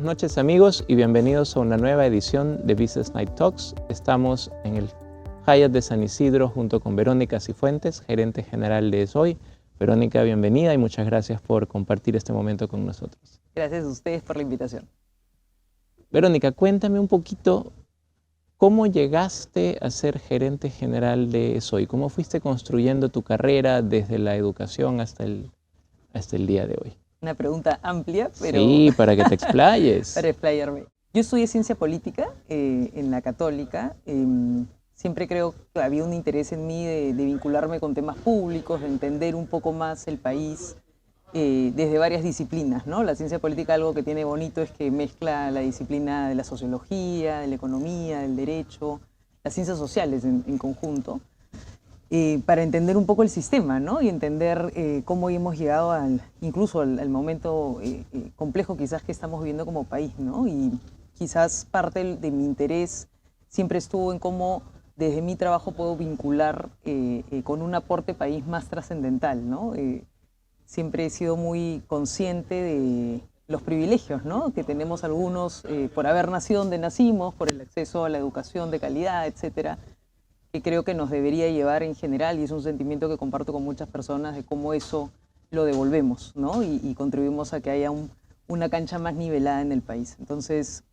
Buenas noches amigos y bienvenidos a una nueva edición de Business Night Talks. Estamos en el Hyatt de San Isidro junto con Verónica Cifuentes, gerente general de SOI. Verónica, bienvenida y muchas gracias por compartir este momento con nosotros. Gracias a ustedes por la invitación. Verónica, cuéntame un poquito cómo llegaste a ser gerente general de SOI. ¿Cómo fuiste construyendo tu carrera desde la educación hasta el día de hoy? Una pregunta amplia, pero... Sí, para que te explayes. Para explayarme. Yo estudié ciencia política en la Católica. Siempre creo que había un interés en mí de vincularme con temas públicos, de entender un poco más el país desde varias disciplinas, ¿no? La ciencia política, algo que tiene bonito es que mezcla la disciplina de la sociología, de la economía, del derecho, las ciencias sociales en conjunto. Para entender un poco el sistema, ¿no? Y entender cómo hemos llegado incluso al momento complejo quizás que estamos viviendo como país, ¿no? Y quizás parte de mi interés siempre estuvo en cómo desde mi trabajo puedo vincular con un aporte país más trascendental, ¿no? Siempre he sido muy consciente de los privilegios, ¿no? Que tenemos algunos por haber nacido donde nacimos, por el acceso a la educación de calidad, etcétera, que creo que nos debería llevar en general, y es un sentimiento que comparto con muchas personas, de cómo eso lo devolvemos, ¿no? Y contribuimos a que haya una cancha más nivelada en el país. Entonces,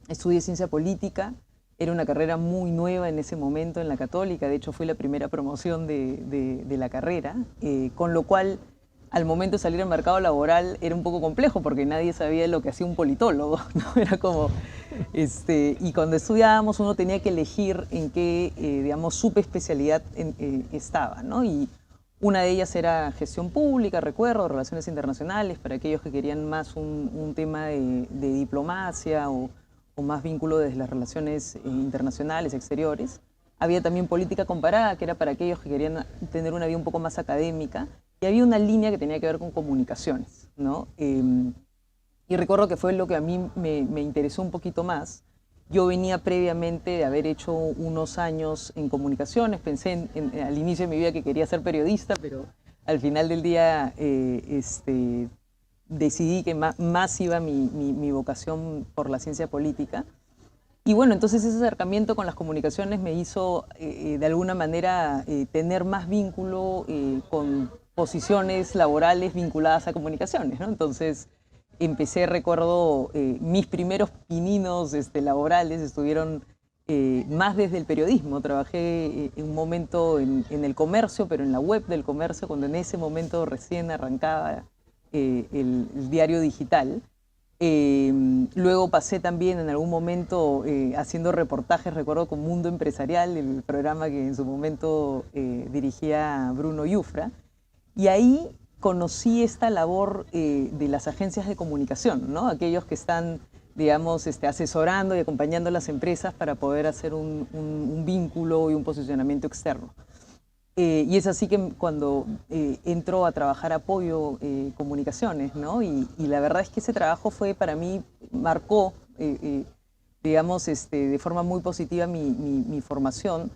estudié ciencia política, era una carrera muy nueva en ese momento en la Católica, de hecho fui la primera promoción de la carrera, con lo cual al momento de salir al mercado laboral era un poco complejo porque nadie sabía lo que hacía un politólogo, ¿no? Era como... y cuando estudiábamos uno tenía que elegir en qué, digamos, subespecialidad estaba, ¿no? Y una de ellas era gestión pública, recuerdo, relaciones internacionales, para aquellos que querían más un tema de diplomacia o más vínculo desde las relaciones internacionales, exteriores. Había también política comparada, que era para aquellos que querían tener una vida un poco más académica, y había una línea que tenía que ver con comunicaciones, ¿no? Y recuerdo que fue lo que a mí me interesó un poquito más. Yo venía previamente de haber hecho unos años en comunicaciones, pensé al inicio de mi vida que quería ser periodista, pero al final del día decidí que más iba mi vocación por la ciencia política. Y bueno, entonces ese acercamiento con las comunicaciones me hizo de alguna manera tener más vínculo con posiciones laborales vinculadas a comunicaciones, ¿no? Entonces empecé, recuerdo, mis primeros pininos laborales estuvieron más desde el periodismo. Trabajé en un momento en el comercio, pero en la web del comercio, cuando en ese momento recién arrancaba el diario digital. Luego pasé también en algún momento haciendo reportajes, recuerdo, con Mundo Empresarial, el programa que en su momento dirigía Bruno Yufra. Y ahí conocí esta labor de las agencias de comunicación, ¿no? Aquellos que están, digamos, asesorando y acompañando a las empresas para poder hacer un vínculo y un posicionamiento externo. Y es así que cuando entro a trabajar apoyo comunicaciones, ¿no? Y la verdad es que ese trabajo fue para mí, marcó, digamos, de forma muy positiva mi formación,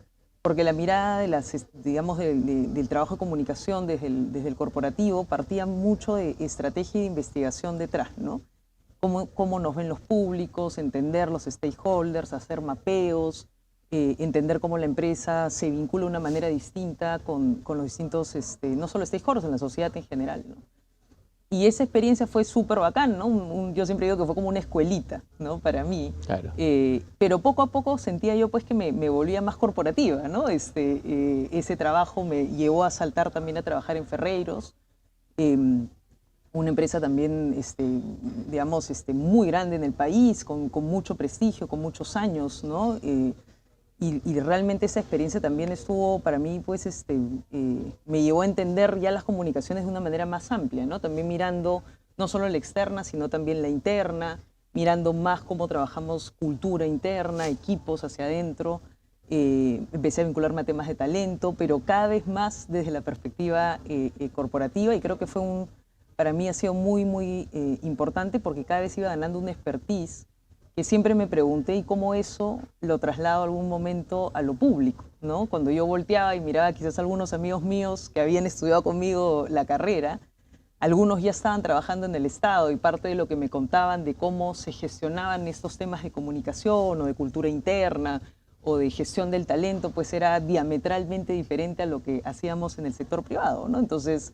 porque la mirada de digamos, del trabajo de comunicación desde el corporativo partía mucho de estrategia y de investigación detrás, ¿no? Cómo nos ven los públicos, entender los stakeholders, hacer mapeos, entender cómo la empresa se vincula de una manera distinta con los distintos, no solo stakeholders, en la sociedad en general, ¿no? Y esa experiencia fue súper bacán, ¿no? Yo siempre digo que fue como una escuelita, ¿no? Para mí. Claro. Pero poco a poco sentía yo pues que me volvía más corporativa, ¿no? Ese trabajo me llevó a saltar también a trabajar en Ferreiros, una empresa también, digamos, muy grande en el país, con mucho prestigio, con muchos años, ¿no? Y realmente esa experiencia también estuvo para mí, pues, me llevó a entender ya las comunicaciones de una manera más amplia, ¿no? También mirando no solo la externa, sino también la interna, mirando más cómo trabajamos cultura interna, equipos hacia adentro. Empecé a vincularme a temas de talento, pero cada vez más desde la perspectiva corporativa, y creo que para mí ha sido muy, muy importante porque cada vez iba ganando una expertise que siempre me pregunté, ¿y cómo eso lo traslado algún momento a lo público, ¿no? Cuando yo volteaba y miraba quizás algunos amigos míos que habían estudiado conmigo la carrera, algunos ya estaban trabajando en el Estado y parte de lo que me contaban de cómo se gestionaban estos temas de comunicación o de cultura interna o de gestión del talento, pues era diametralmente diferente a lo que hacíamos en el sector privado, ¿no? Entonces,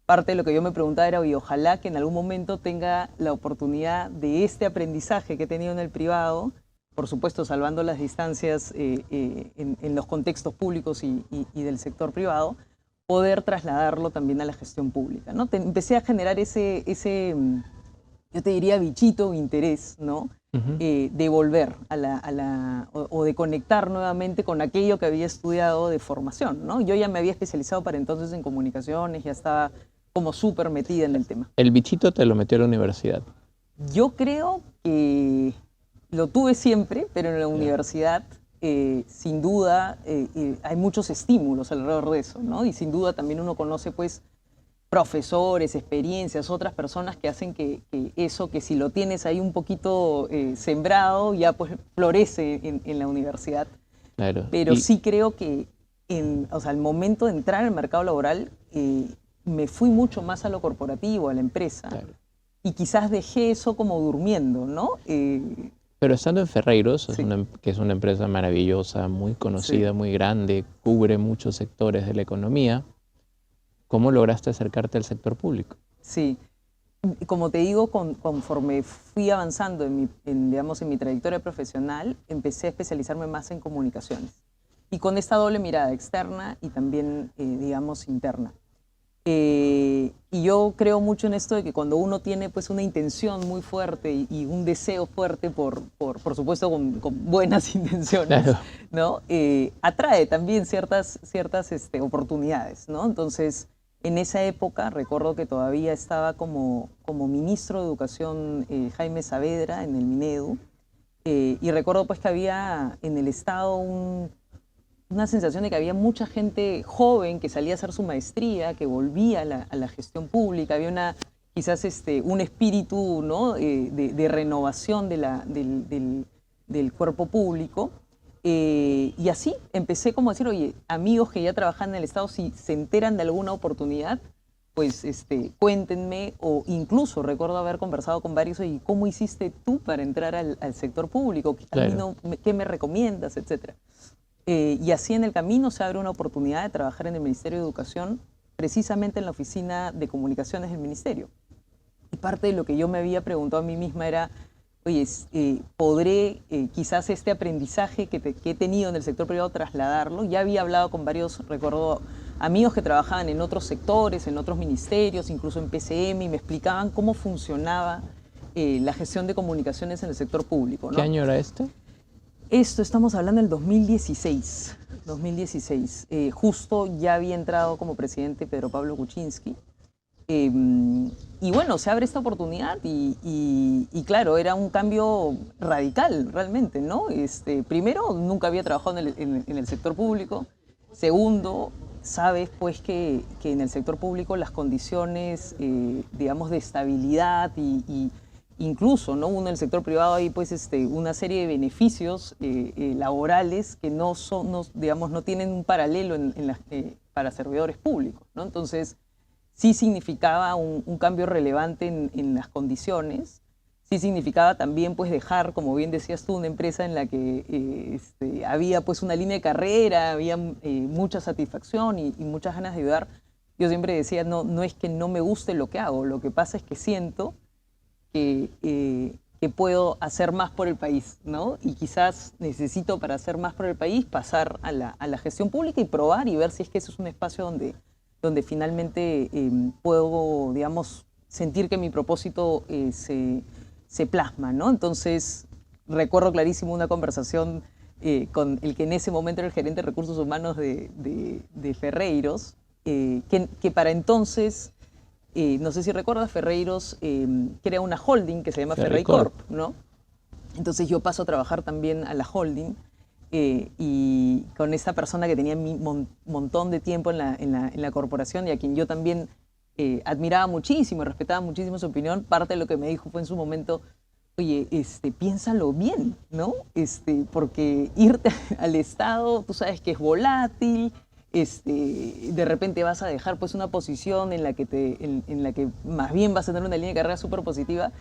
parte de lo que yo me preguntaba era, oye, ojalá que en algún momento tenga la oportunidad de este aprendizaje que he tenido en el privado, por supuesto salvando las distancias en los contextos públicos y del sector privado, poder trasladarlo también a la gestión pública, ¿no? Empecé a generar yo te diría bichito, interés, ¿no? De volver o de conectar nuevamente con aquello que había estudiado de formación, ¿no? Yo ya me había especializado para entonces en comunicaciones, ya estaba como súper metida en el tema. El bichito te lo metió a la universidad. Yo creo que lo tuve siempre, pero en la universidad sin duda hay muchos estímulos alrededor de eso, ¿no? Y sin duda también uno conoce pues profesores, experiencias, otras personas que hacen que eso, que si lo tienes ahí un poquito sembrado, ya pues florece en la universidad. Claro. Pero sí creo que o sea, al momento de entrar al mercado laboral me fui mucho más a lo corporativo, a la empresa. Claro. Y quizás dejé eso como durmiendo, ¿no? Pero estando en Ferreyros, Sí. que es una empresa maravillosa, muy conocida, Sí. muy grande, cubre muchos sectores de la economía, ¿cómo lograste acercarte al sector público? Sí, como te digo, conforme fui avanzando digamos, en mi trayectoria profesional, empecé a especializarme más en comunicaciones. Y con esta doble mirada externa y también, digamos, interna. Y yo creo mucho en esto de que cuando uno tiene pues una intención muy fuerte y un deseo fuerte por supuesto con buenas intenciones, claro, ¿no? Atrae también ciertas oportunidades, ¿no? Entonces, en esa época recuerdo que todavía estaba como ministro de Educación Jaime Saavedra en el Minedu, y recuerdo pues que había en el Estado una sensación de que había mucha gente joven que salía a hacer su maestría, que volvía a la gestión pública, había quizás un espíritu, ¿no? de renovación del cuerpo público. Y así empecé como a decir, oye, amigos que ya trabajan en el Estado, si se enteran de alguna oportunidad, pues cuéntenme, o incluso recuerdo haber conversado con varios, oye, ¿cómo hiciste tú para entrar al sector público? Claro. ¿Qué me recomiendas? Etcétera. Y así en el camino se abre una oportunidad de trabajar en el Ministerio de Educación, precisamente en la oficina de comunicaciones del Ministerio. Y parte de lo que yo me había preguntado a mí misma era, oye, ¿podré quizás este aprendizaje que he tenido en el sector privado trasladarlo? Ya había hablado con varios, recuerdo, amigos que trabajaban en otros sectores, en otros ministerios, incluso en PCM, y me explicaban cómo funcionaba la gestión de comunicaciones en el sector público, ¿no? ¿Qué año era este? Esto estamos hablando del 2016. Justo ya había entrado como presidente Pedro Pablo Kuczynski. Y bueno, se abre esta oportunidad y claro, era un cambio radical realmente, ¿no? Primero, nunca había trabajado en el sector público. Segundo, sabes pues que en el sector público las condiciones, digamos, de estabilidad y incluso, ¿no? Uno en el sector privado hay pues una serie de beneficios laborales que digamos, no tienen un paralelo para servidores públicos, ¿no? Entonces, sí significaba un cambio relevante en las condiciones, sí significaba también pues dejar, como bien decías tú, una empresa en la que había pues una línea de carrera, había mucha satisfacción y muchas ganas de ayudar. Yo siempre decía, no es que no me guste lo que hago, lo que pasa es que siento que puedo hacer más por el país, ¿no? Y quizás necesito, para hacer más por el país, pasar a la gestión pública y probar y ver si es que ese es un espacio donde finalmente puedo, digamos, sentir que mi propósito se plasma, ¿no? Entonces, recuerdo clarísimo una conversación con el que en ese momento era el gerente de recursos humanos de Ferreyros, que para entonces, no sé si recuerdas, Ferreyros crea una holding que se llama Ferreycorp, ¿no? Entonces yo paso a trabajar también a la holding y con esta persona que tenía un montón de tiempo en la corporación y a quien yo también admiraba muchísimo y respetaba muchísimo su opinión. Parte de lo que me dijo fue en su momento, oye, piénsalo bien, ¿no? Porque irte al Estado, tú sabes que es volátil, de repente vas a dejar pues una posición en la que más bien vas a tener una línea de carrera súper positiva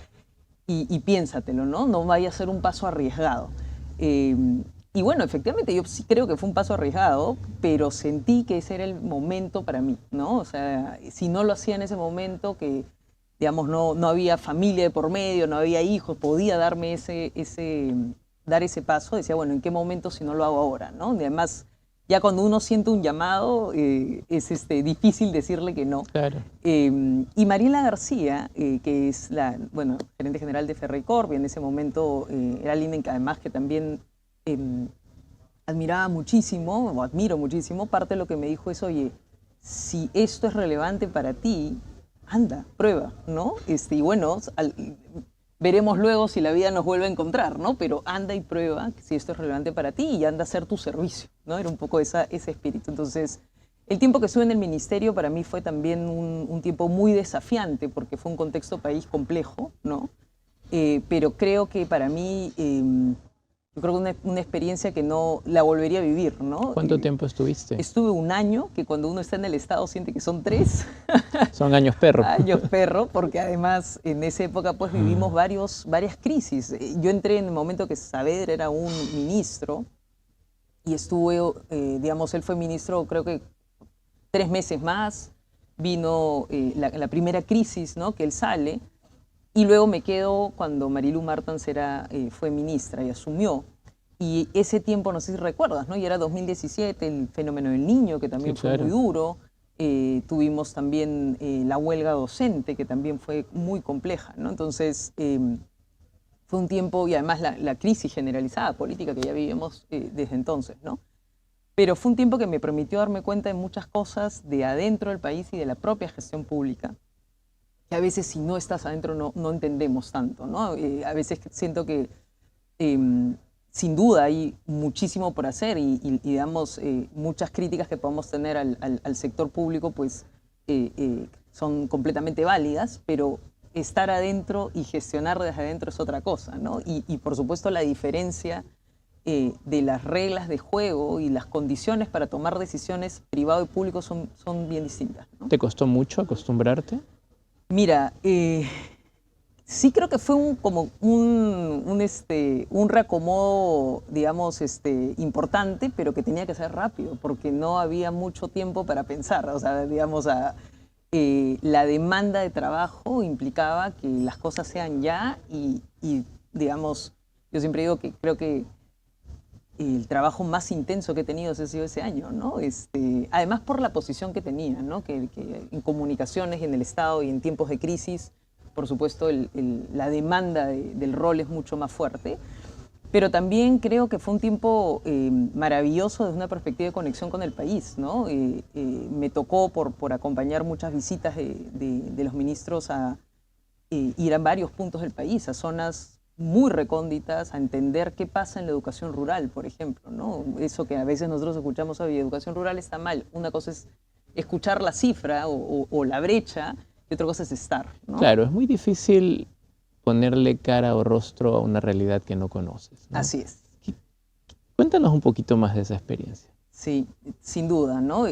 y piénsatelo, ¿no? No vaya a ser un paso arriesgado. Y bueno, efectivamente yo sí creo que fue un paso arriesgado, pero sentí que ese era el momento para mí, ¿no? O sea, si no lo hacía en ese momento, que digamos no había familia de por medio, no había hijos, podía darme dar ese paso, decía, bueno, ¿en qué momento si no lo hago ahora, ¿no? Y además, ya cuando uno siente un llamado, es difícil decirle que no. Claro. Y Mariela García, que es la gerente general de Ferreycorp, y en ese momento era alguien que además que también admiraba muchísimo, o admiro muchísimo, parte de lo que me dijo es, oye, si esto es relevante para ti, anda, prueba, ¿no? Y bueno, veremos luego si la vida nos vuelve a encontrar, ¿no? Pero anda y prueba si esto es relevante para ti y anda a hacer tu servicio, ¿no? Era un poco ese espíritu. Entonces, el tiempo que estuve en el ministerio para mí fue también un tiempo muy desafiante porque fue un contexto país complejo, ¿no? Pero creo que para mí, yo creo que una experiencia que no la volvería a vivir, ¿no? ¿Cuánto tiempo estuviste? Estuve un año, que cuando uno está en el Estado siente que son 3. Son años perro. Años perro, porque además en esa época pues vivimos varias crisis. Yo entré en el momento que Saavedra era un ministro y estuve, digamos, él fue ministro creo que 3 meses más, vino la primera crisis, ¿no? Que él sale, y luego me quedo cuando Marilu Martens fue ministra y asumió. Y ese tiempo, no sé si recuerdas, ¿no? Y era 2017, el fenómeno del niño, que también fue muy duro. Tuvimos también la huelga docente, que también fue muy compleja, ¿no? Entonces, fue un tiempo, y además la crisis generalizada política que ya vivimos desde entonces, ¿no? Pero fue un tiempo que me permitió darme cuenta de muchas cosas de adentro del país y de la propia gestión pública, que a veces si no estás adentro no entendemos tanto, ¿no? A veces siento que sin duda hay muchísimo por hacer y digamos, muchas críticas que podamos tener al sector público pues son completamente válidas, pero estar adentro y gestionar desde adentro es otra cosa, ¿no? Y por supuesto la diferencia de las reglas de juego y las condiciones para tomar decisiones privado y público son bien distintas, ¿no? ¿Te costó mucho acostumbrarte? Mira, sí creo que fue un reacomodo, digamos, importante, pero que tenía que ser rápido, porque no había mucho tiempo para pensar. O sea, digamos, la demanda de trabajo implicaba que las cosas sean ya y, digamos, yo siempre digo que creo que el trabajo más intenso que he tenido ha sido ese año, ¿no? Además por la posición que tenía, ¿no? Que en comunicaciones, en el Estado y en tiempos de crisis, por supuesto, la demanda del rol es mucho más fuerte, pero también creo que fue un tiempo maravilloso desde una perspectiva de conexión con el país, ¿no? Me tocó por acompañar muchas visitas de los ministros a ir a varios puntos del país, a zonas muy recónditas, a entender qué pasa en la educación rural, por ejemplo, ¿no? Eso que a veces nosotros escuchamos, oye, educación rural está mal. Una cosa es escuchar la cifra o la brecha, y otra cosa es estar, ¿no? Claro, es muy difícil ponerle cara o rostro a una realidad que no conoces, ¿no? Así es. Cuéntanos un poquito más de esa experiencia. Sí, sin duda, ¿no?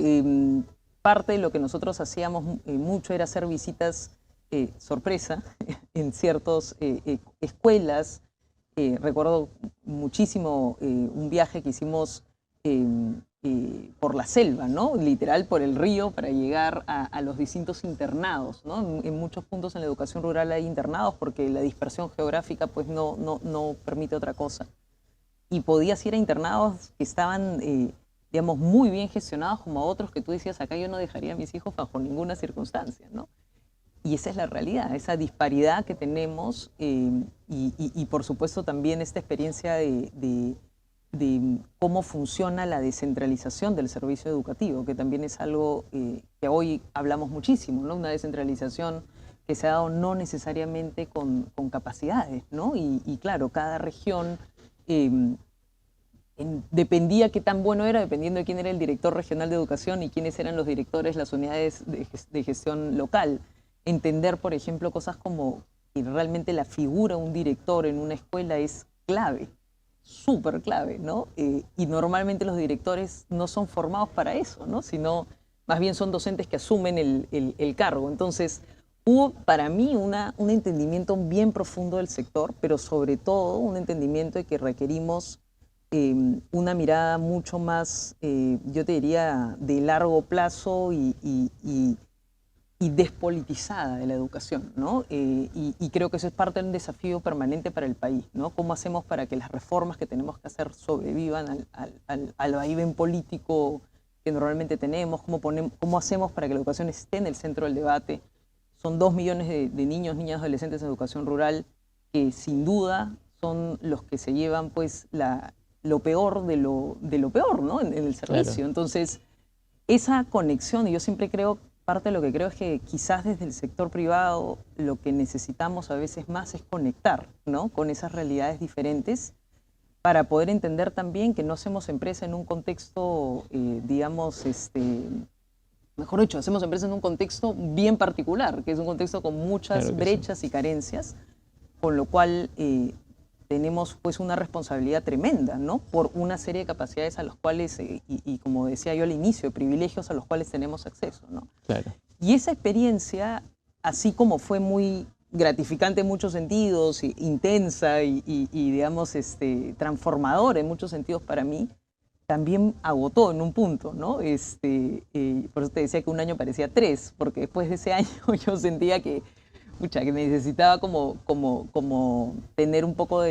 Parte de lo que nosotros hacíamos mucho era hacer visitas sorpresa en ciertas escuelas. Recuerdo muchísimo un viaje que hicimos por la selva, ¿no? Literal por el río para llegar a los distintos internados, ¿no? En muchos puntos en la educación rural hay internados porque la dispersión geográfica pues no permite otra cosa. Y podías ir a internados que estaban, digamos, muy bien gestionados, como a otros que tú decías, acá yo no dejaría a mis hijos bajo ninguna circunstancia, ¿no? Y esa es la realidad, esa disparidad que tenemos y por supuesto también esta experiencia de cómo funciona la descentralización del servicio educativo, que también es algo que hoy hablamos muchísimo, ¿no? Una descentralización que se ha dado no necesariamente con capacidades, ¿no? Y claro, cada región dependía qué tan bueno era, dependiendo de quién era el director regional de educación y quiénes eran los directores, las unidades de gestión local. Entender, por ejemplo, cosas como que realmente la figura de un director en una escuela es clave. súper clave, ¿no? Y normalmente los directores no son formados para eso, ¿no? Sino más bien son docentes que asumen el cargo. Entonces, hubo para mí un entendimiento bien profundo del sector, pero sobre todo un entendimiento de que requerimos una mirada mucho más, yo te diría, de largo plazo y despolitizada de la educación, ¿no? Y creo que eso es parte de un desafío permanente para el país, ¿no? ¿Cómo hacemos para que las reformas que tenemos que hacer sobrevivan al vaivén político que normalmente tenemos? ¿Cómo hacemos para que la educación esté en el centro del debate? Son 2 millones de niños, niñas, adolescentes en educación rural que sin duda son los que se llevan pues lo peor de lo peor, ¿no? En el servicio. Claro. Entonces, esa conexión, y yo siempre creo, parte de lo que creo es que quizás desde el sector privado lo que necesitamos a veces más es conectar, ¿no? Con esas realidades diferentes para poder entender también que no hacemos empresa en un contexto, digamos, mejor dicho, hacemos empresa en un contexto bien particular, que es un contexto con muchas Claro que brechas sí. y carencias, con lo cual tenemos pues una responsabilidad tremenda, ¿no? Por una serie de capacidades a las cuales, y como decía yo al inicio, privilegios a los cuales tenemos acceso, ¿no? Claro. Y esa experiencia, así como fue muy gratificante en muchos sentidos, intensa y digamos, transformadora en muchos sentidos para mí, también agotó en un punto, ¿no? Por eso te decía que un año parecía 3, porque después de ese año yo sentía que necesitaba como tener un poco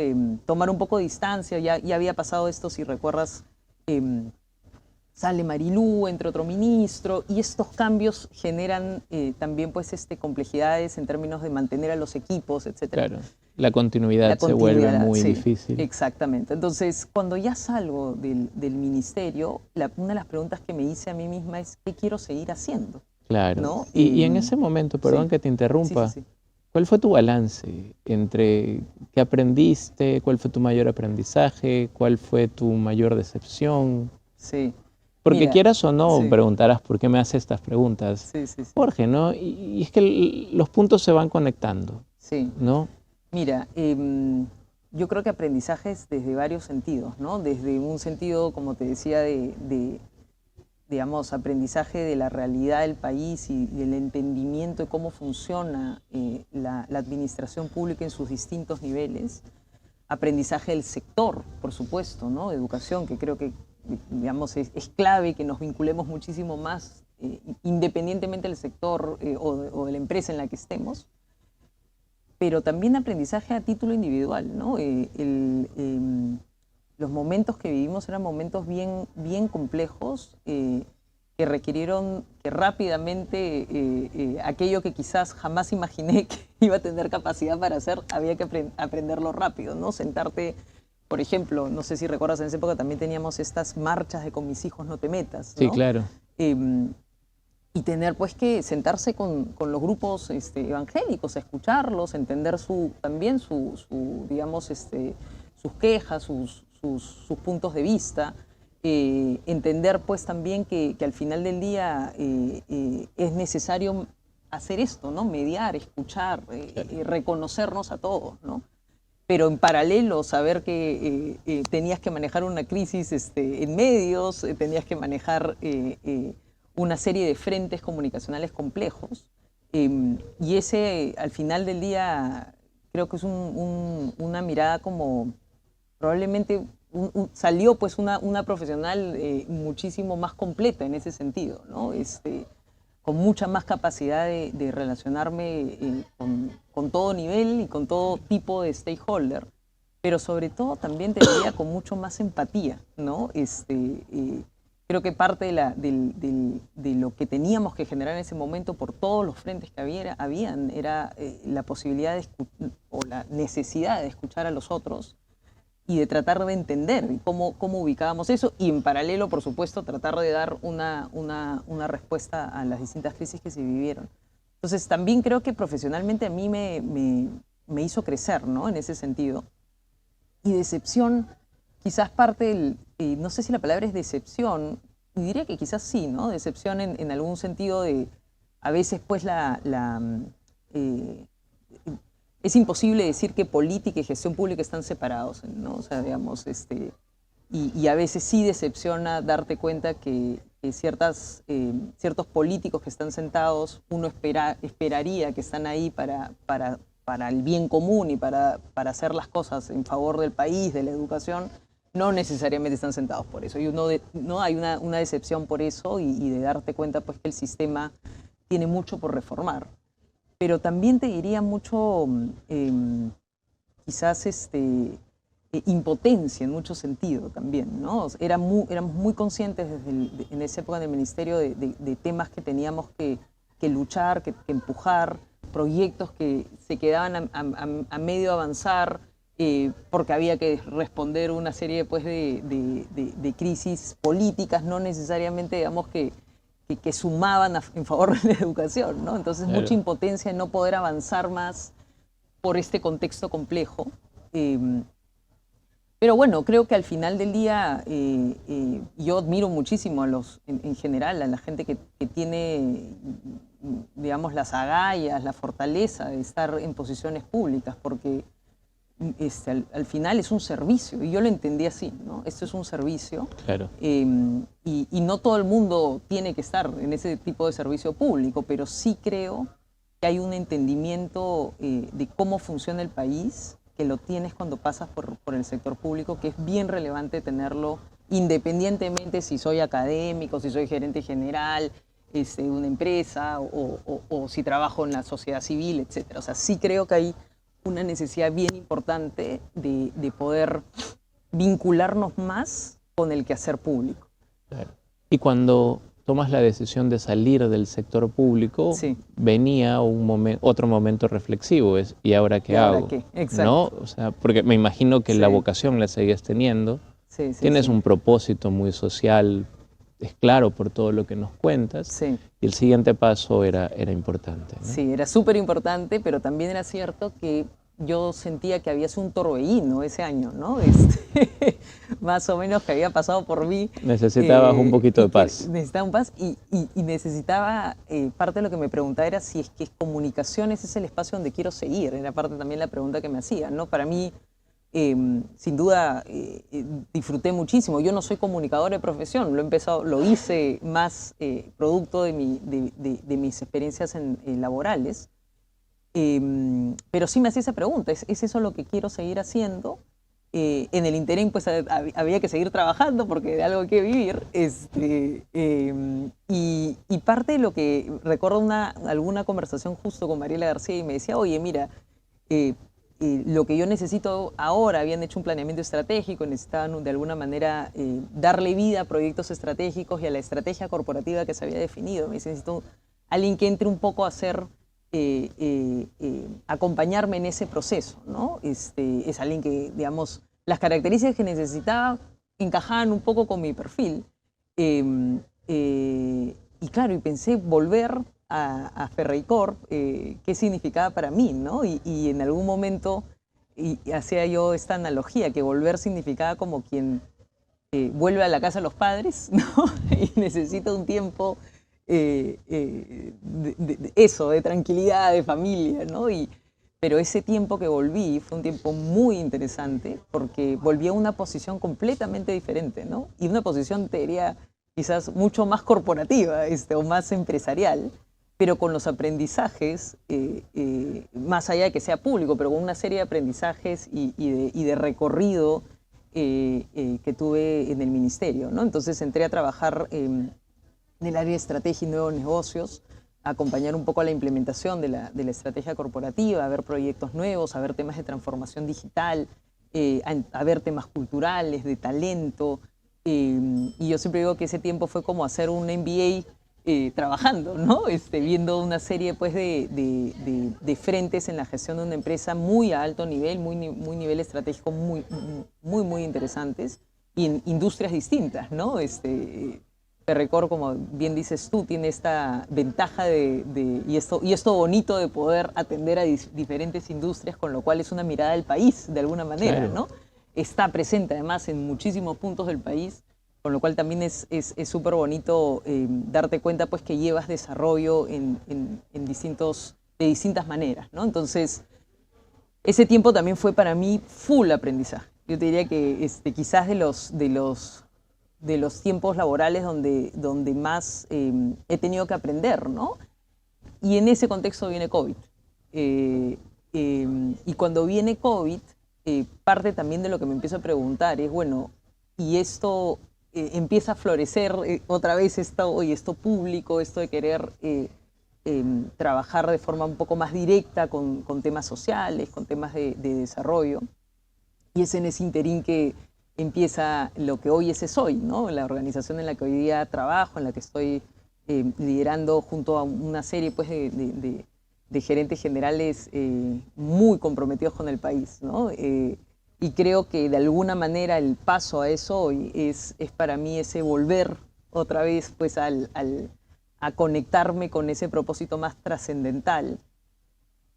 tomar un poco de distancia. Ya había pasado esto, si recuerdas, sale Marilú, entre otro ministro, y estos cambios generan también pues complejidades en términos de mantener a los equipos, etcétera. Claro. La continuidad se vuelve muy sí, difícil. exactamente. Entonces, cuando ya salgo del ministerio, una de las preguntas que me hice a mí misma es, ¿qué quiero seguir haciendo? Claro. ¿No? Y en ese momento, perdón sí, que te interrumpa, sí. ¿cuál fue tu balance entre qué aprendiste, cuál fue tu mayor aprendizaje, cuál fue tu mayor decepción? Sí. Porque Mira, quieras o no, sí, preguntarás por qué me haces estas preguntas, sí. Jorge, ¿no? Y es que los puntos se van conectando, Sí. ¿no? Mira, yo creo que aprendizajes desde varios sentidos, ¿no? Desde un sentido, como te decía, digamos, aprendizaje de la realidad del país y del entendimiento de cómo funciona la administración pública en sus distintos niveles. Aprendizaje del sector, por supuesto, ¿no? Educación, que creo que, digamos, es clave que nos vinculemos muchísimo más, independientemente del sector o de la empresa en la que estemos. Pero también aprendizaje a título individual, ¿no? Los momentos que vivimos eran momentos bien complejos que requirieron que rápidamente aquello que quizás jamás imaginé que iba a tener capacidad para hacer, había que aprenderlo rápido, ¿no? Sentarte, por ejemplo, no sé si recuerdas, en esa época también teníamos estas marchas de con mis hijos no te metas, ¿no? Sí, claro. Y tener pues que sentarse con los grupos evangélicos, a escucharlos, entender también digamos, sus quejas, sus puntos de vista, entender pues también que al final del día es necesario hacer esto, ¿no? Mediar, escuchar, reconocernos a todos, ¿no? Pero en paralelo saber que tenías que manejar una crisis en medios, tenías que manejar una serie de frentes comunicacionales complejos, y ese al final del día creo que es una mirada como probablemente salió pues una profesional muchísimo más completa en ese sentido, ¿no? Con mucha más capacidad de relacionarme con todo nivel y con todo tipo de stakeholder, pero sobre todo también te diría con mucho más empatía, ¿no? Creo que parte de lo que teníamos que generar en ese momento por todos los frentes que habían era la posibilidad o la necesidad de escuchar a los otros y de tratar de entender cómo ubicábamos eso y en paralelo, por supuesto, tratar de dar una respuesta a las distintas crisis que se vivieron. Entonces, también creo que profesionalmente a mí me hizo crecer, ¿no? En ese sentido. Y decepción, quizás parte no sé si la palabra es decepción, y diría que quizás sí, ¿no? Decepción en algún sentido de, a veces pues es imposible decir que política y gestión pública están separados, ¿no? O sea, digamos, y a veces sí decepciona darte cuenta que ciertos políticos que están sentados, uno esperaría que están ahí para el bien común y para hacer las cosas en favor del país, de la educación, no necesariamente están sentados por eso. Y ¿no? Hay una decepción por eso y de darte cuenta pues, que el sistema tiene mucho por reformar. Pero también te diría mucho, quizás, impotencia en mucho sentido también, ¿no? Éramos muy conscientes en esa época del ministerio de temas que teníamos que luchar, que empujar, proyectos que se quedaban a medio avanzar, porque había que responder una serie pues, de crisis políticas, no necesariamente, digamos, que sumaban en favor de la educación, ¿no? Entonces, claro, mucha impotencia en no poder avanzar más por este contexto complejo. Pero bueno, creo que al final del día yo admiro muchísimo en general a la gente que tiene, digamos, las agallas, la fortaleza de estar en posiciones públicas, porque al final es un servicio, y yo lo entendí así, ¿no? Esto es un servicio, claro. Y no todo el mundo tiene que estar en ese tipo de servicio público, pero sí creo que hay un entendimiento de cómo funciona el país, que lo tienes cuando pasas por el sector público, que es bien relevante tenerlo independientemente si soy académico, si soy gerente general de una empresa o si trabajo en la sociedad civil, etc. O sea, sí creo que hay una necesidad bien importante de poder vincularnos más con el quehacer público. Claro. Y cuando tomas la decisión de salir del sector público, sí, venía otro momento reflexivo, ¿y ahora qué hago? ¿Ahora qué? Exacto. ¿No? O sea, porque me imagino que sí, la vocación la seguías teniendo, sí, tienes un propósito muy social, es claro por todo lo que nos cuentas, sí, y el siguiente paso era importante, ¿no? Sí, era súper importante, pero también era cierto que yo sentía que había sido un torbellino ese año, ¿no? Más o menos que había pasado por mí. Necesitabas un poquito de paz. Necesitaba un paz y necesitaba, parte de lo que me preguntaba era si es que comunicaciones es el espacio donde quiero seguir, era parte también la pregunta que me hacía, ¿no? Para mí, sin duda, disfruté muchísimo. Yo no soy comunicador de profesión, lo hice más producto de mis experiencias laborales. Pero sí me hacía esa pregunta, ¿es eso lo que quiero seguir haciendo? En el interín pues había que seguir trabajando porque de algo hay que vivir. Y parte de lo que recuerdo alguna conversación justo con Mariela García y me decía, oye, mira, lo que yo necesito ahora, habían hecho un planeamiento estratégico, necesitaban de alguna manera darle vida a proyectos estratégicos y a la estrategia corporativa que se había definido. Me dice, necesito alguien que entre un poco a hacer... acompañarme en ese proceso, ¿no? Es alguien que, digamos, las características que necesitaba encajaban un poco con mi perfil. Y claro, y pensé volver a Ferreycorp, qué significaba para mí, ¿no? Y en algún momento hacía yo esta analogía, que volver significaba como quien vuelve a la casa de los padres, ¿no? Y necesita un tiempo... de tranquilidad, de familia, ¿no? Pero ese tiempo que volví fue un tiempo muy interesante porque volví a una posición completamente diferente, ¿no? Y una posición, te diría, quizás mucho más corporativa o más empresarial, pero con los aprendizajes, más allá de que sea público, pero con una serie de aprendizajes y de recorrido que tuve en el ministerio, ¿no? Entonces entré a trabajar en el área de estrategia y nuevos negocios, a acompañar un poco a la implementación de la estrategia corporativa, a ver proyectos nuevos, a ver temas de transformación digital, a ver temas culturales, de talento. Y yo siempre digo que ese tiempo fue como hacer un MBA trabajando, ¿no? Viendo una serie pues, de frentes en la gestión de una empresa muy a alto nivel, muy nivel estratégico, muy interesantes, y en industrias distintas, ¿no? Ferreycorp, como bien dices tú, tiene esta ventaja y esto bonito de poder atender a diferentes industrias, con lo cual es una mirada del país, de alguna manera, claro, ¿no? Está presente además en muchísimos puntos del país, con lo cual también es súper bonito darte cuenta pues, que llevas desarrollo de distintas maneras, ¿no? Entonces, ese tiempo también fue para mí full aprendizaje. Yo te diría que quizás de los tiempos laborales donde más he tenido que aprender, ¿no? Y en ese contexto viene COVID. Y cuando viene COVID, parte también de lo que me empiezo a preguntar es, bueno, y esto empieza a florecer otra vez esto público, esto de querer trabajar de forma un poco más directa con temas sociales, con temas de desarrollo. Y es en ese interín que empieza lo que hoy es ESOY, ¿no? La organización en la que hoy día trabajo, en la que estoy liderando junto a una serie pues, de gerentes generales muy comprometidos con el país, ¿no? Y creo que de alguna manera el paso a ESOY es para mí ese volver otra vez pues, a conectarme con ese propósito más trascendental.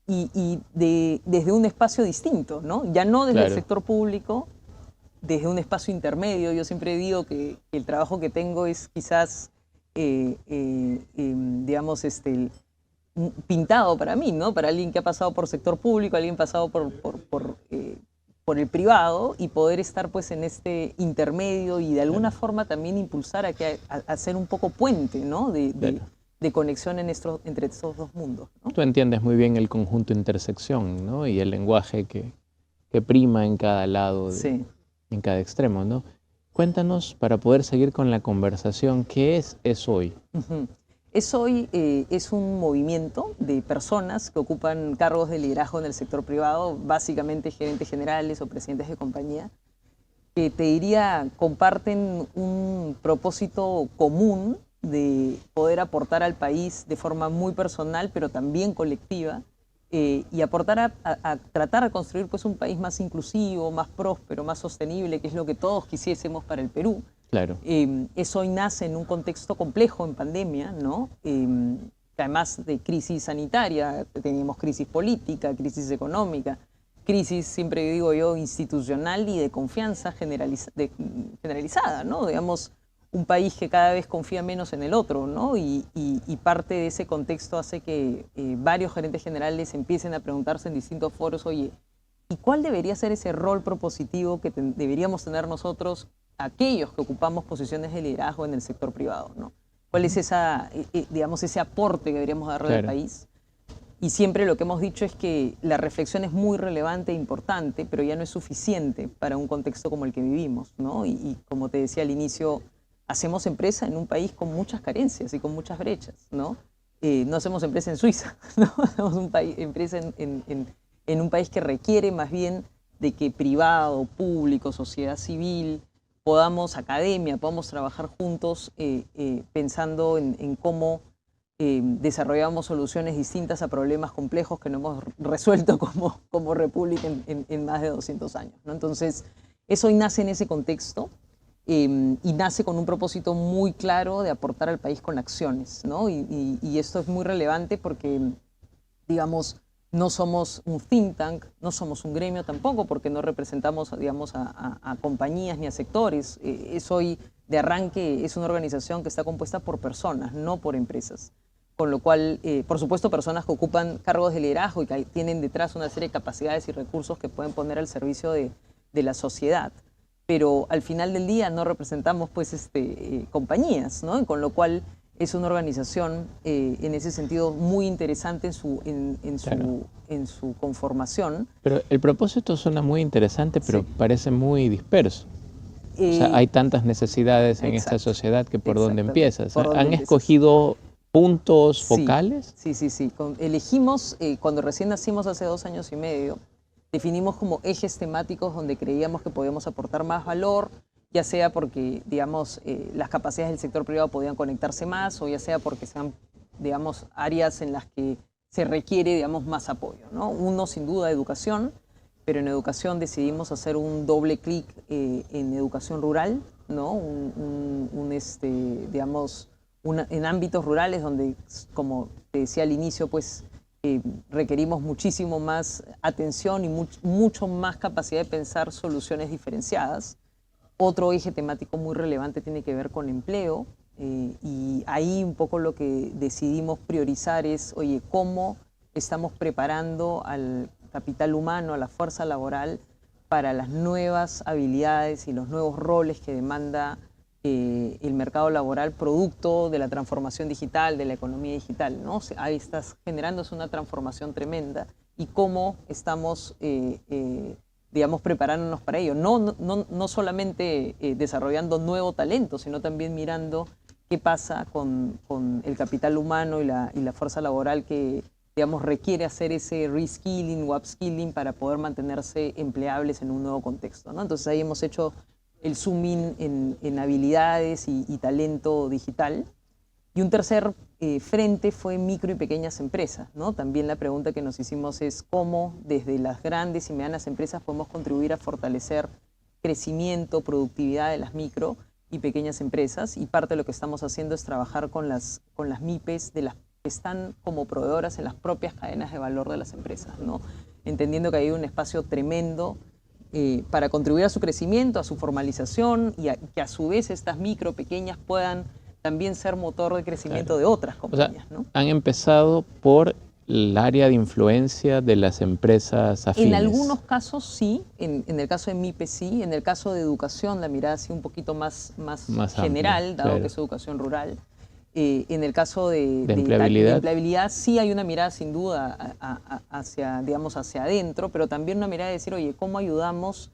Y desde un espacio distinto, ¿no? Ya no desde el sector público, desde un espacio intermedio. Yo siempre digo que el trabajo que tengo es quizás, digamos, pintado para mí, ¿no? Para alguien que ha pasado por sector público, alguien pasado por el privado, y poder estar pues en este intermedio y de alguna forma también impulsar a hacer un poco puente, ¿no? De conexión entre estos dos mundos, ¿no? Tú entiendes muy bien el conjunto intersección, ¿no? Y el lenguaje que prima en cada lado, en cada extremo, ¿no? Cuéntanos, para poder seguir con la conversación, ¿qué es ESOY? ESOY es un movimiento de personas que ocupan cargos de liderazgo en el sector privado, básicamente gerentes generales o presidentes de compañía, que te diría comparten un propósito común de poder aportar al país de forma muy personal, pero también colectiva, y aportar a tratar de construir pues, un país más inclusivo, más próspero, más sostenible, que es lo que todos quisiésemos para el Perú. Claro. ESOY nace en un contexto complejo, en pandemia, ¿no? Además de crisis sanitaria, teníamos crisis política, crisis económica, crisis, siempre digo yo, institucional y de confianza generalizada, ¿no? Digamos, un país que cada vez confía menos en el otro, ¿no? Y parte de ese contexto hace que varios gerentes generales empiecen a preguntarse en distintos foros, oye, ¿y cuál debería ser ese rol propositivo que deberíamos tener nosotros, aquellos que ocupamos posiciones de liderazgo en el sector privado, ¿no? ¿Cuál es digamos, ese aporte que deberíamos darle al país? Y siempre lo que hemos dicho es que la reflexión es muy relevante e importante, pero ya no es suficiente para un contexto como el que vivimos, ¿no? Y como te decía al inicio, hacemos empresa en un país con muchas carencias y con muchas brechas, ¿no? No hacemos empresa en Suiza, ¿no? Hacemos empresa en un país que requiere más bien de que privado, público, sociedad civil, academia, podamos trabajar juntos pensando en cómo desarrollamos soluciones distintas a problemas complejos que no hemos resuelto como república en más de 200 años, ¿no? Entonces, eso nace en ese contexto y nace con un propósito muy claro de aportar al país con acciones, ¿no? Y esto es muy relevante porque, digamos, no somos un think tank, no somos un gremio tampoco, porque no representamos, digamos, a compañías ni a sectores. ESOY, de arranque, es una organización que está compuesta por personas, no por empresas. Con lo cual, por supuesto, personas que ocupan cargos de liderazgo y que tienen detrás una serie de capacidades y recursos que pueden poner al servicio de la sociedad. Pero al final del día no representamos pues, compañías, ¿no? Y con lo cual es una organización en ese sentido muy interesante en su conformación. Pero el propósito suena muy interesante, pero parece muy disperso. O sea, hay tantas necesidades en esta sociedad que por dónde empiezas. ¿Han escogido puntos focales? Sí. Elegimos, cuando recién nacimos hace 2 años y medio, definimos como ejes temáticos donde creíamos que podíamos aportar más valor, ya sea porque, digamos, las capacidades del sector privado podían conectarse más, o ya sea porque sean, digamos, áreas en las que se requiere, digamos, más apoyo, ¿no? Uno, sin duda, educación, pero en educación decidimos hacer un doble clic en educación rural, ¿no? Digamos, en ámbitos rurales donde, como te decía al inicio, pues requerimos muchísimo más atención y mucho más capacidad de pensar soluciones diferenciadas. Otro eje temático muy relevante tiene que ver con empleo, y ahí un poco lo que decidimos priorizar es, oye, ¿cómo estamos preparando capital humano, a la fuerza laboral para las nuevas habilidades y los nuevos roles que demanda el mercado laboral producto de la transformación digital, de la economía digital, ¿no? Ahí estás generándose una transformación tremenda y cómo estamos, digamos, preparándonos para ello. No solamente desarrollando nuevo talento, sino también mirando qué pasa con el capital humano y la fuerza laboral que, digamos, requiere hacer ese reskilling o upskilling para poder mantenerse empleables en un nuevo contexto, ¿no? Entonces ahí hemos hecho el zoom in en habilidades y talento digital. Y un tercer frente fue micro y pequeñas empresas, ¿no? También la pregunta que nos hicimos es cómo desde las grandes y medianas empresas podemos contribuir a fortalecer crecimiento, productividad de las micro y pequeñas empresas. Y parte de lo que estamos haciendo es trabajar con las MIPES de las que están como proveedoras en las propias cadenas de valor de las empresas, ¿no? Entendiendo que hay un espacio tremendo para contribuir a su crecimiento, a su formalización y que a su vez estas micro, pequeñas puedan también ser motor de crecimiento de otras compañías, o sea, ¿no? Han empezado por el área de influencia de las empresas afines. En algunos casos sí, en el caso de MIPE sí, en el caso de educación la mirada sí un poquito más general, amplia, dado claro, que es educación rural. En el caso de empleabilidad sí hay una mirada sin duda hacia, digamos, hacia adentro, pero también una mirada de decir, oye, ¿cómo ayudamos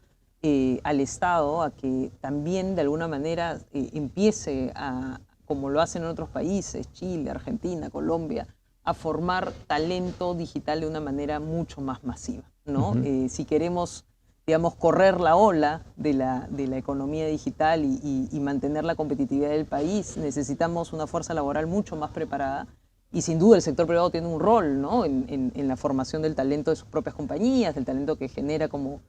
al Estado a que también de alguna manera empiece a, como lo hacen en otros países, Chile, Argentina, Colombia, a formar talento digital de una manera mucho más masiva, ¿no? Si queremos, digamos, correr la ola de la economía digital y mantener la competitividad del país, necesitamos una fuerza laboral mucho más preparada y sin duda el sector privado tiene un rol, ¿no? en la formación del talento de sus propias compañías, del talento que genera como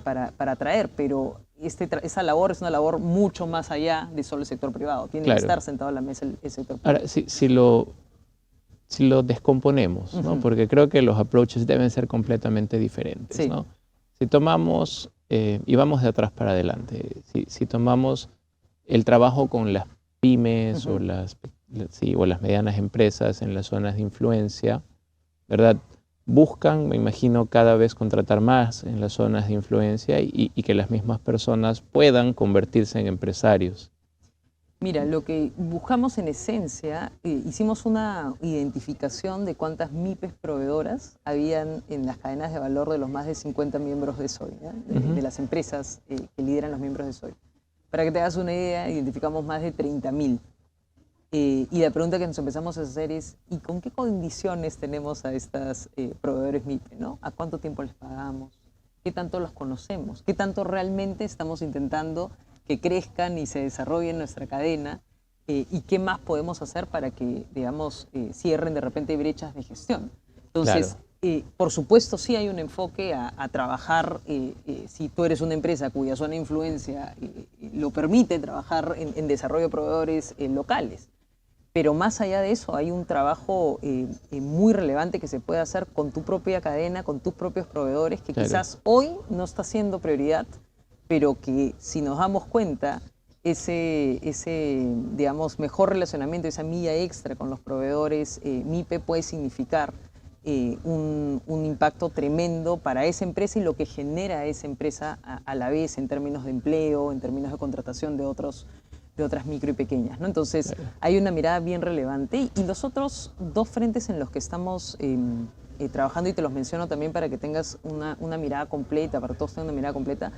para atraer, pero esa labor es una labor mucho más allá de solo el sector privado, tiene que estar sentado a la mesa el sector privado. Ahora, si lo descomponemos, ¿no? Porque creo que los approaches deben ser completamente diferentes, Sí. ¿no? Si tomamos, y vamos de atrás para adelante, si tomamos el trabajo con las pymes o las medianas empresas en las zonas de influencia, ¿verdad? Buscan, me imagino, cada vez contratar más en las zonas de influencia y que las mismas personas puedan convertirse en empresarios. Mira, lo que buscamos en esencia, hicimos una identificación de cuántas MIPES proveedoras habían en las cadenas de valor de los más de 50 miembros de SOI, ¿ya? De las empresas que lideran los miembros de SOI. Para que te hagas una idea, identificamos más de 30.000. Y la pregunta que nos empezamos a hacer es, ¿y con qué condiciones tenemos a estas proveedores MIPE, ¿no? ¿A cuánto tiempo les pagamos? ¿Qué tanto los conocemos? ¿Qué tanto realmente estamos intentando que crezcan y se desarrollen nuestra cadena? ¿Y qué más podemos hacer para que, digamos, cierren de repente brechas de gestión? Entonces, por supuesto, sí hay un enfoque a trabajar, si tú eres una empresa cuya zona de influencia lo permite, trabajar en desarrollo de proveedores locales. Pero más allá de eso, hay un trabajo muy relevante que se puede hacer con tu propia cadena, con tus propios proveedores, que quizás hoy no está siendo prioridad, pero que si nos damos cuenta, ese digamos, mejor relacionamiento, esa milla extra con los proveedores MIPE puede significar un impacto tremendo para esa empresa y lo que genera esa empresa a la vez en términos de empleo, en términos de contratación de otras micro y pequeñas, ¿no? Entonces, hay una mirada bien relevante. Y los otros dos frentes en los que estamos trabajando, y te los menciono también para que tengas una mirada completa, para todos tengan una mirada completa,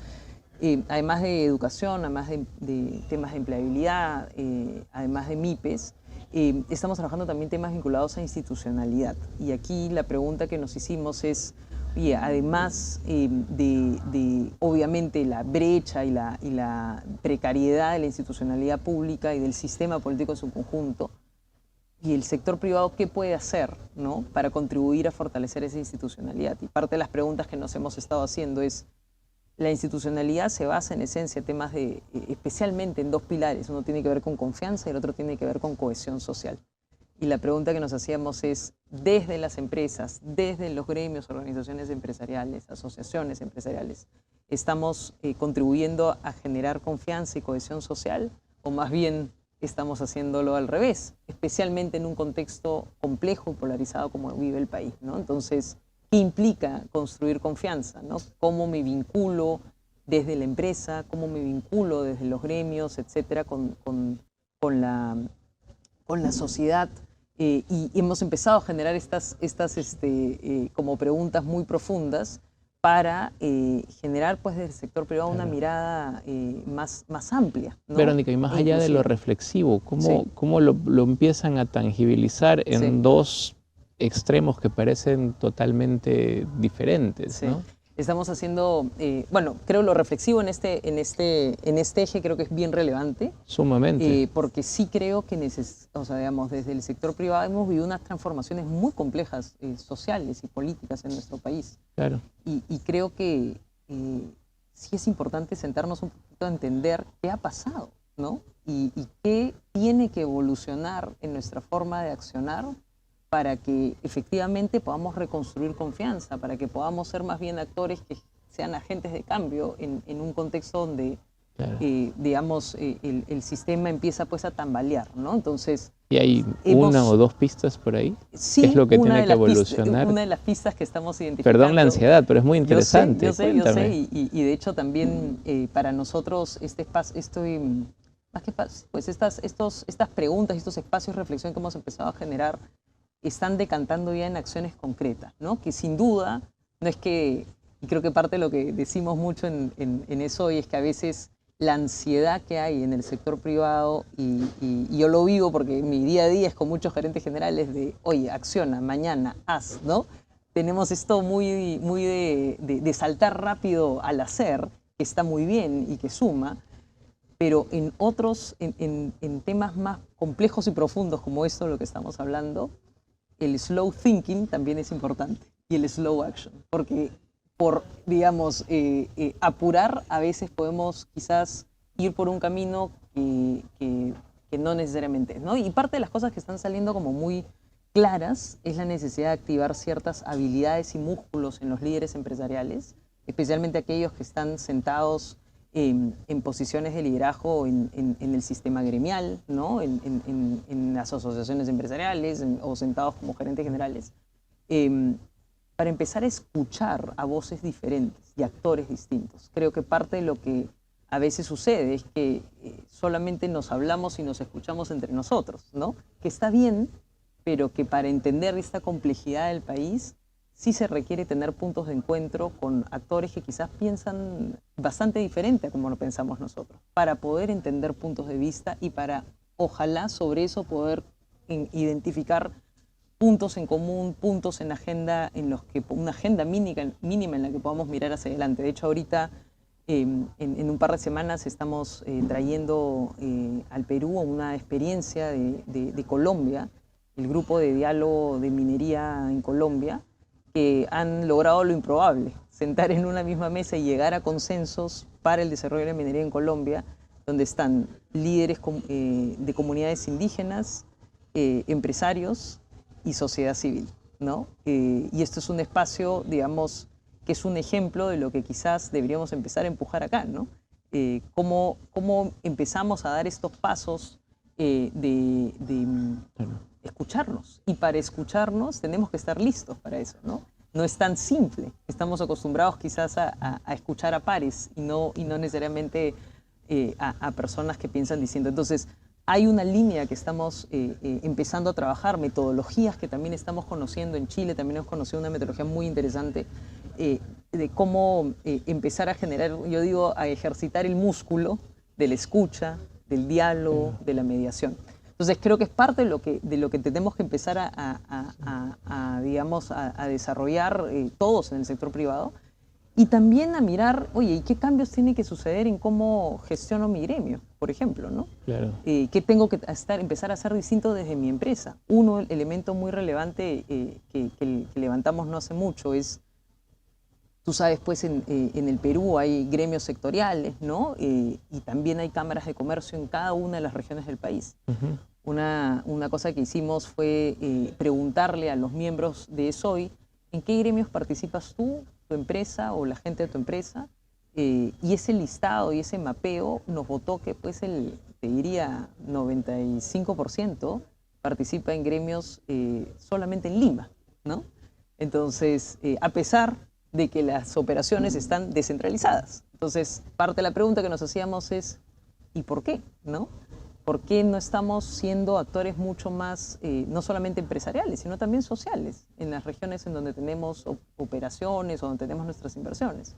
además de educación, además de temas de empleabilidad, además de MIPES, estamos trabajando también temas vinculados a institucionalidad. Y aquí la pregunta que nos hicimos es, oye, además de obviamente la brecha y la precariedad de la institucionalidad pública y del sistema político en su conjunto, y el sector privado, ¿qué puede hacer, ¿no? Para contribuir a fortalecer esa institucionalidad? Y parte de las preguntas que nos hemos estado haciendo es, la institucionalidad se basa en esencia temas especialmente en dos pilares. Uno tiene que ver con confianza y el otro tiene que ver con cohesión social. Y la pregunta que nos hacíamos es, desde las empresas, desde los gremios, organizaciones empresariales, asociaciones empresariales, ¿estamos contribuyendo a generar confianza y cohesión social? ¿O más bien estamos haciéndolo al revés? Especialmente en un contexto complejo y polarizado como vive el país, ¿no? Entonces, ¿qué implica construir confianza, ¿no? ¿Cómo me vinculo desde la empresa, cómo me vinculo desde los gremios, etcétera, con la sociedad? Y hemos empezado a generar estas como preguntas muy profundas para generar pues desde el sector privado una mirada más amplia, ¿no? Verónica, y más allá de lo reflexivo, ¿cómo lo empiezan a tangibilizar en dos extremos que parecen totalmente diferentes, ¿no? Estamos haciendo, bueno, creo lo reflexivo en este eje creo que es bien relevante. Sumamente. Porque sí creo que, o sea, digamos, desde el sector privado hemos vivido unas transformaciones muy complejas sociales y políticas en nuestro país. Claro. Y creo que sí es importante sentarnos un poquito a entender qué ha pasado, ¿no? Y qué tiene que evolucionar en nuestra forma de accionar para que efectivamente podamos reconstruir confianza, para que podamos ser más bien actores que sean agentes de cambio en un contexto donde, digamos, el sistema empieza pues a tambalear, ¿no? Entonces... ¿Y hay una o dos pistas por ahí? Sí, ¿qué es lo que tiene que evolucionar? Una de las pistas que estamos identificando. Perdón la ansiedad, pero es muy interesante. Yo sé, y de hecho también para nosotros este espacio, más que pues estas preguntas, estos espacios de reflexión que hemos empezado a generar, están decantando ya en acciones concretas, ¿no? Que sin duda, no es que, y creo que parte de lo que decimos mucho en eso hoy es que a veces la ansiedad que hay en el sector privado, y yo lo vivo porque mi día a día es con muchos gerentes generales de, oye, acciona, mañana, haz, ¿no? Tenemos esto muy de saltar rápido al hacer, que está muy bien y que suma, pero en otros, en temas más complejos y profundos como esto, lo que estamos hablando, el slow thinking también es importante y el slow action, porque por, digamos, apurar a veces podemos quizás ir por un camino que no necesariamente es, ¿no? Y parte de las cosas que están saliendo como muy claras es la necesidad de activar ciertas habilidades y músculos en los líderes empresariales, especialmente aquellos que están sentados en posiciones de liderazgo en el sistema gremial, ¿no? En las asociaciones empresariales o sentados como gerentes generales, para empezar a escuchar a voces diferentes y actores distintos. Creo que parte de lo que a veces sucede es que solamente nos hablamos y nos escuchamos entre nosotros, ¿no? Que está bien, pero que para entender esta complejidad del país sí se requiere tener puntos de encuentro con actores que quizás piensan bastante diferente a como lo pensamos nosotros, para poder entender puntos de vista y para, ojalá, sobre eso poder identificar puntos en común, puntos en la agenda, una agenda mínima en la que podamos mirar hacia adelante. De hecho, ahorita, en un par de semanas, estamos trayendo al Perú una experiencia de Colombia, el grupo de diálogo de minería en Colombia, que han logrado lo improbable, sentar en una misma mesa y llegar a consensos para el desarrollo de la minería en Colombia, donde están líderes de comunidades indígenas, empresarios y sociedad civil, ¿no? Y esto es un espacio, digamos, que es un ejemplo de lo que quizás deberíamos empezar a empujar acá, ¿no? Cómo empezamos a dar estos pasos de escucharnos. Y para escucharnos tenemos que estar listos para eso, ¿no? No es tan simple. Estamos acostumbrados quizás a escuchar a pares y no necesariamente a personas que piensan diciendo. Entonces, hay una línea que estamos empezando a trabajar, metodologías que también estamos conociendo en Chile. También hemos conocido una metodología muy interesante de cómo empezar a generar, yo digo, a ejercitar el músculo de la escucha, del diálogo, de la mediación. Entonces creo que es parte de lo que tenemos que empezar digamos, a desarrollar todos en el sector privado, y también a mirar, oye, ¿y qué cambios tienen que suceder en cómo gestiono mi gremio, por ejemplo, ¿no? Claro. ¿Qué tengo que empezar a hacer distinto desde mi empresa? Uno, el elemento muy relevante que levantamos no hace mucho es, tú sabes, pues en el Perú hay gremios sectoriales, ¿no? Y también hay cámaras de comercio en cada una de las regiones del país. Uh-huh. Una cosa que hicimos fue preguntarle a los miembros de ESOI en qué gremios participas tú, tu empresa o la gente de tu empresa, y ese listado y ese mapeo nos votó que pues te diría 95% participa en gremios solamente en Lima, ¿no? Entonces, a pesar de que las operaciones están descentralizadas. Entonces, parte de la pregunta que nos hacíamos es, ¿y por qué? ¿No? ¿Por qué no estamos siendo actores mucho más, no solamente empresariales, sino también sociales, en las regiones en donde tenemos operaciones o donde tenemos nuestras inversiones?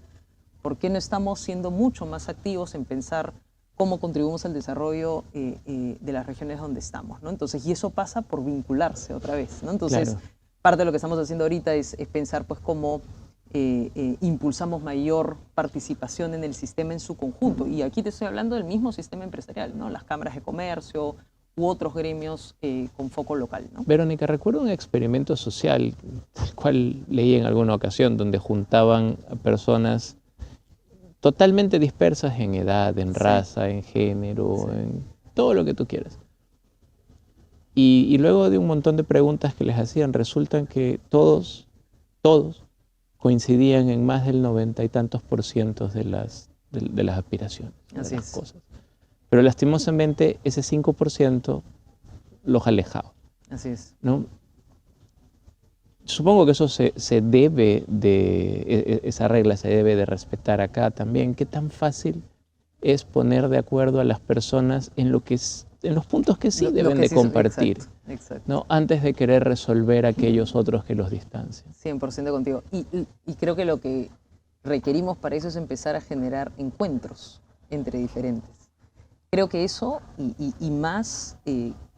¿Por qué no estamos siendo mucho más activos en pensar cómo contribuimos al desarrollo de las regiones donde estamos, ¿no? Entonces, y eso pasa por vincularse otra vez, ¿no? Entonces, Claro. parte de lo que estamos haciendo ahorita es pensar pues cómo impulsamos mayor participación en el sistema en su conjunto. Y aquí te estoy hablando del mismo sistema empresarial, ¿no? Las cámaras de comercio u otros gremios con foco local, ¿no? Verónica, recuerdo un experimento social, el cual leí en alguna ocasión, donde juntaban a personas totalmente dispersas en edad, en raza, en género, en todo lo que tú quieras. Y luego de un montón de preguntas que les hacían, resultan que todos coincidían en más del 90 y tantos % de las aspiraciones, de las cosas. Pero lastimosamente ese 5% los alejaba. Así es. ¿No? Supongo que eso se debe de, esa regla se debe de respetar acá también. ¿Qué tan fácil es poner de acuerdo a las personas en los puntos que sí deben de compartir? Exacto. ¿No? Antes de querer resolver aquellos otros que los distancian. 100% contigo. Y creo que lo que requerimos para eso es empezar a generar encuentros entre diferentes. Creo que eso, y más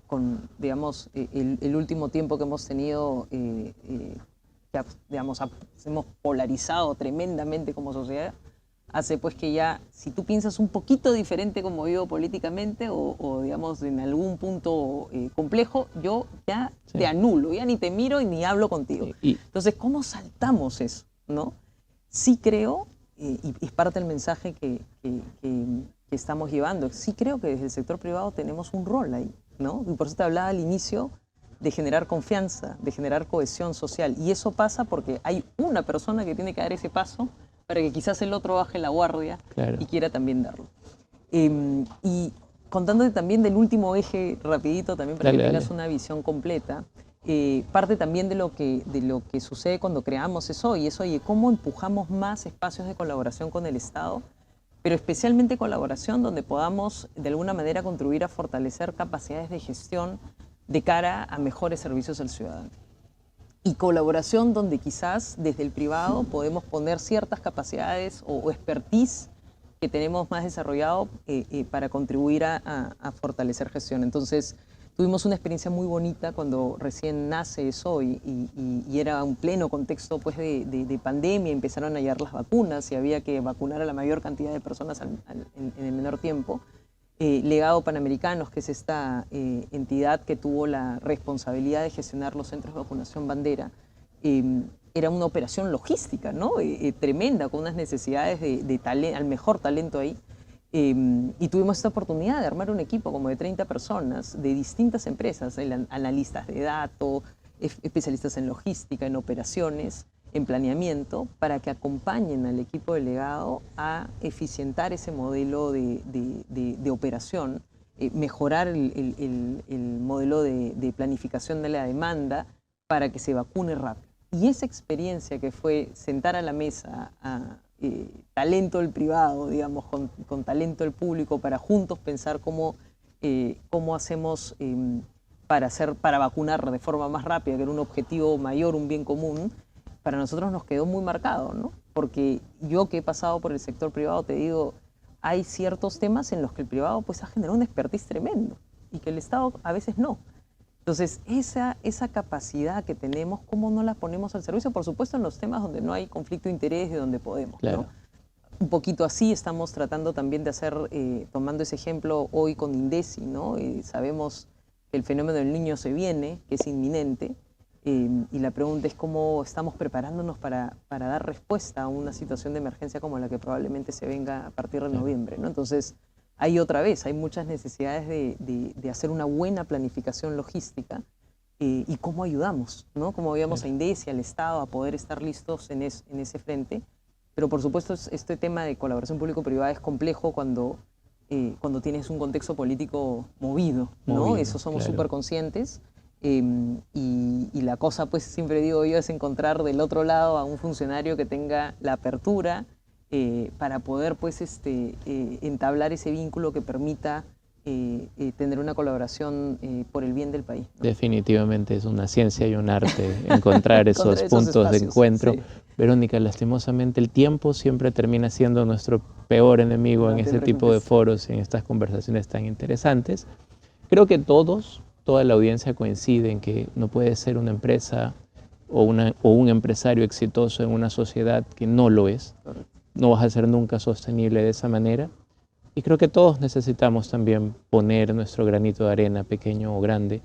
con, digamos, el último tiempo que hemos tenido, que, digamos, hemos polarizado tremendamente como sociedad, hace pues que ya, si tú piensas un poquito diferente como yo políticamente o digamos, en algún punto complejo, yo ya te anulo, ya ni te miro y ni hablo contigo. Entonces, ¿cómo saltamos eso? ¿No? Sí creo, y es parte del mensaje que estamos llevando, sí creo que desde el sector privado tenemos un rol ahí, ¿no? Y por eso te hablaba al inicio de generar confianza, de generar cohesión social. Y eso pasa porque hay una persona que tiene que dar ese paso para que quizás el otro baje la guardia y quiera también darlo. Y contándote también del último eje rapidito, también para que tengas una visión completa, parte también de lo que sucede cuando creamos eso, y es, oye, ¿cómo empujamos más espacios de colaboración con el Estado? Pero especialmente colaboración donde podamos de alguna manera contribuir a fortalecer capacidades de gestión de cara a mejores servicios al ciudadano. Y colaboración donde quizás desde el privado podemos poner ciertas capacidades o expertise que tenemos más desarrollado para contribuir a fortalecer gestión. Entonces, tuvimos una experiencia muy bonita cuando recién nace eso y era un pleno contexto pues, de pandemia, empezaron a llegar las vacunas y había que vacunar a la mayor cantidad de personas en el menor tiempo. Legado Panamericanos, que es esta entidad que tuvo la responsabilidad de gestionar los centros de vacunación bandera, era una operación logística, ¿no? Tremenda, con unas necesidades al mejor talento ahí. Y tuvimos esta oportunidad de armar un equipo como de 30 personas de distintas empresas, analistas de datos, especialistas en logística, en operaciones, en planeamiento, para que acompañen al equipo delegado a eficientar ese modelo de operación, mejorar el modelo de planificación de la demanda para que se vacune rápido. Y esa experiencia que fue sentar a la mesa a talento del privado, digamos, con talento del público, para juntos pensar cómo hacemos para vacunar de forma más rápida, que era un objetivo mayor, un bien común, para nosotros nos quedó muy marcado, ¿no? Porque yo que he pasado por el sector privado, te digo, hay ciertos temas en los que el privado pues, ha generado un expertise tremendo y que el Estado a veces no. Entonces, esa capacidad que tenemos, ¿cómo no la ponemos al servicio? Por supuesto, en los temas donde no hay conflicto de interés, de donde podemos, ¿no? Un poquito así estamos tratando también de hacer, tomando ese ejemplo hoy con INDECI, ¿no? Sabemos que el fenómeno del niño se viene, que es inminente, y la pregunta es cómo estamos preparándonos para dar respuesta a una situación de emergencia como la que probablemente se venga a partir de noviembre, ¿no? Entonces, hay muchas necesidades de hacer una buena planificación logística y cómo ayudamos, ¿no? Cómo ayudamos a INDECI, al Estado, a poder estar listos en ese frente. Pero por supuesto este tema de colaboración público-privada es complejo cuando tienes un contexto político movido, ¿no? Eso somos súper conscientes. y la cosa, pues siempre digo yo, es encontrar del otro lado a un funcionario que tenga la apertura para poder pues entablar ese vínculo que permita tener una colaboración por el bien del país, ¿no? Definitivamente es una ciencia y un arte encontrar esos puntos de encuentro. Sí. Verónica, lastimosamente el tiempo siempre termina siendo nuestro peor enemigo en este tipo de foros, en estas conversaciones tan interesantes. Creo que toda la audiencia coincide en que no puede ser una empresa o un empresario exitoso en una sociedad que no lo es. No vas a ser nunca sostenible de esa manera. Y creo que todos necesitamos también poner nuestro granito de arena, pequeño o grande,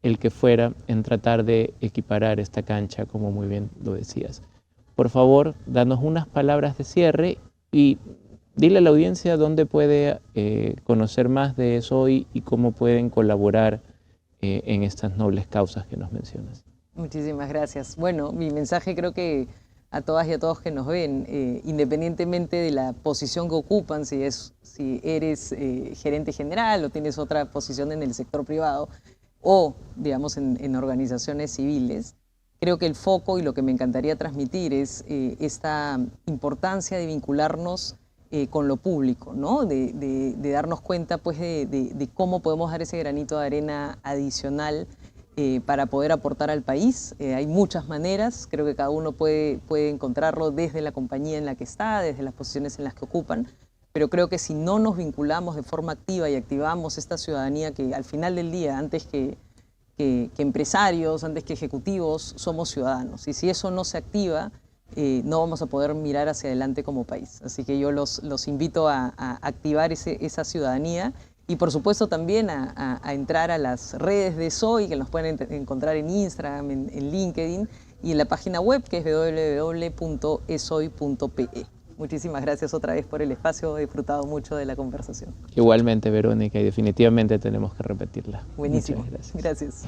el que fuera, en tratar de equiparar esta cancha, como muy bien lo decías. Por favor, danos unas palabras de cierre y dile a la audiencia dónde puede conocer más de eso y cómo pueden colaborar en estas nobles causas que nos mencionas. Muchísimas gracias. Bueno, mi mensaje creo que a todas y a todos que nos ven, independientemente de la posición que ocupan, si eres gerente general o tienes otra posición en el sector privado o, digamos, en organizaciones civiles, creo que el foco y lo que me encantaría transmitir es esta importancia de vincularnos con lo público, ¿no? De darnos cuenta pues, de cómo podemos dar ese granito de arena adicional para poder aportar al país. Hay muchas maneras, creo que cada uno puede encontrarlo desde la compañía en la que está, desde las posiciones en las que ocupan, pero creo que si no nos vinculamos de forma activa y activamos esta ciudadanía que al final del día, antes que empresarios, antes que ejecutivos, somos ciudadanos. Y si eso no se activa, no vamos a poder mirar hacia adelante como país. Así que yo los invito a activar esa ciudadanía y por supuesto también a entrar a las redes de SOI, que nos pueden encontrar en Instagram, en LinkedIn y en la página web que es www.esoi.pe. Muchísimas gracias otra vez por el espacio, he disfrutado mucho de la conversación. Igualmente, Verónica, y definitivamente tenemos que repetirla. Buenísimo. Muchas gracias.